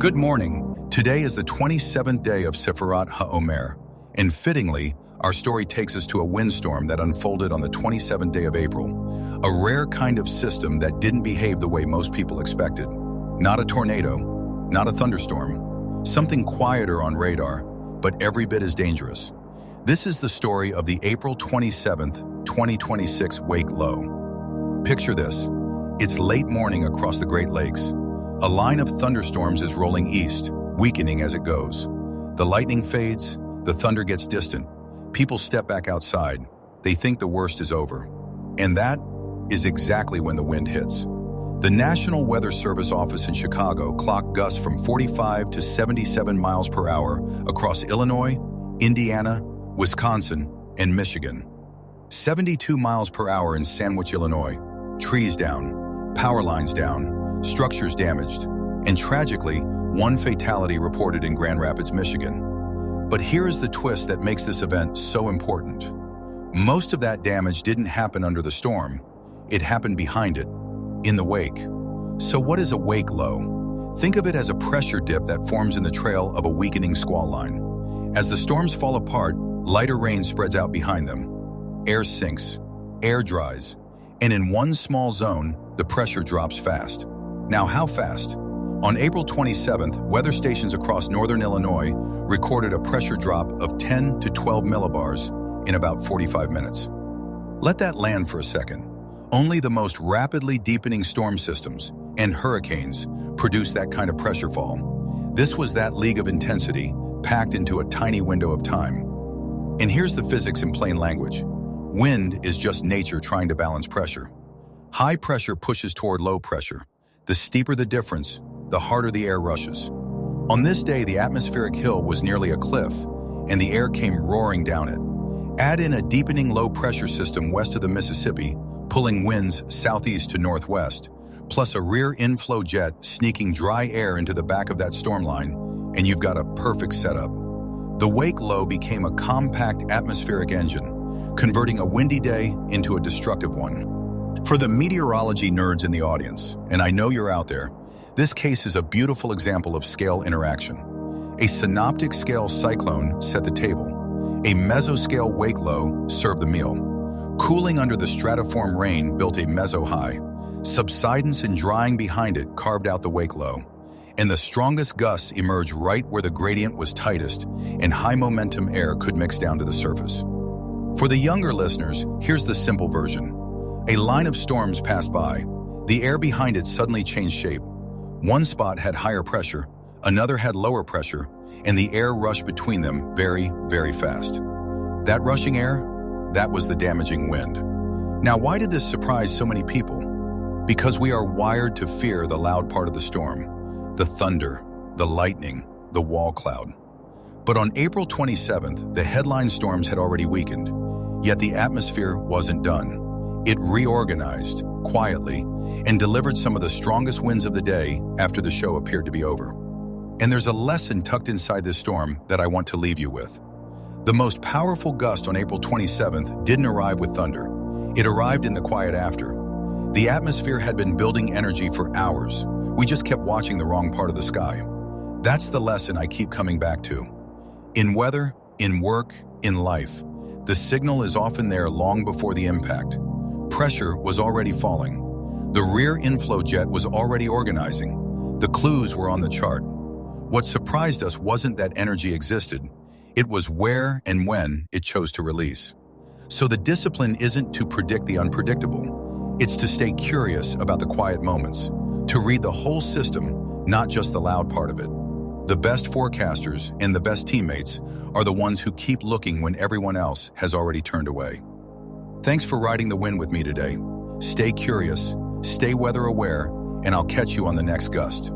Good morning. Today is the 27th day of Sefirat HaOmer, and fittingly, our story takes us to a windstorm that unfolded on the 27th day of April, a rare kind of system that didn't behave the way most people expected. Not a tornado, not a thunderstorm, something quieter on radar, but every bit as dangerous. This is the story of the April 27th, 2026 wake low. Picture this. It's late morning across the Great Lakes. A line of thunderstorms is rolling east, weakening as it goes. The lightning fades, the thunder gets distant. People step back outside. They think the worst is over. And that is exactly when the wind hits. The National Weather Service office in Chicago clocked gusts from 45 to 77 miles per hour across Illinois, Indiana, Wisconsin, and Michigan. 72 miles per hour in Sandwich, Illinois. Trees down, power lines down, structures damaged, and tragically, one fatality reported in Grand Rapids, Michigan. But here is the twist that makes this event so important. Most of that damage didn't happen under the storm. It happened behind it, in the wake. So what is a wake low? Think of it as a pressure dip that forms in the trail of a weakening squall line. As the storms fall apart, lighter rain spreads out behind them. Air sinks, air dries, and in one small zone, the pressure drops fast. Now, how fast? On April 27th, weather stations across northern Illinois recorded a pressure drop of 10 to 12 millibars in about 45 minutes. Let that land for a second. Only the most rapidly deepening storm systems and hurricanes produce that kind of pressure fall. This was that league of intensity packed into a tiny window of time. And here's the physics in plain language. Wind is just nature trying to balance pressure. High pressure pushes toward low pressure. The steeper the difference, the harder the air rushes. On this day, the atmospheric hill was nearly a cliff, and the air came roaring down it. Add in a deepening low-pressure system west of the Mississippi, pulling winds southeast to northwest, plus a rear inflow jet sneaking dry air into the back of that storm line, and you've got a perfect setup. The wake low became a compact atmospheric engine, converting a windy day into a destructive one. For the meteorology nerds in the audience, and I know you're out there, this case is a beautiful example of scale interaction. A synoptic scale cyclone set the table. A mesoscale wake low served the meal. Cooling under the stratiform rain built a meso high. Subsidence and drying behind it carved out the wake low. And the strongest gusts emerged right where the gradient was tightest and high momentum air could mix down to the surface. For the younger listeners, here's the simple version. A line of storms passed by. The air behind it suddenly changed shape. One spot had higher pressure, another had lower pressure, and the air rushed between them very, very fast. That rushing air, that was the damaging wind. Now, why did this surprise so many people? Because we are wired to fear the loud part of the storm, the thunder, the lightning, the wall cloud. But on April 27th, the headline storms had already weakened, yet the atmosphere wasn't done. It reorganized, quietly, and delivered some of the strongest winds of the day after the show appeared to be over. And there's a lesson tucked inside this storm that I want to leave you with. The most powerful gust on April 27th didn't arrive with thunder. It arrived in the quiet after. The atmosphere had been building energy for hours. We just kept watching the wrong part of the sky. That's the lesson I keep coming back to. In weather, in work, in life, the signal is often there long before the impact. Pressure was already falling. The rear inflow jet was already organizing. The clues were on the chart. What surprised us wasn't that energy existed. It was where and when it chose to release. So the discipline isn't to predict the unpredictable. It's to stay curious about the quiet moments, to read the whole system, not just the loud part of it. The best forecasters and the best teammates are the ones who keep looking when everyone else has already turned away. Thanks for riding the wind with me today. Stay curious, stay weather aware, and I'll catch you on the next gust.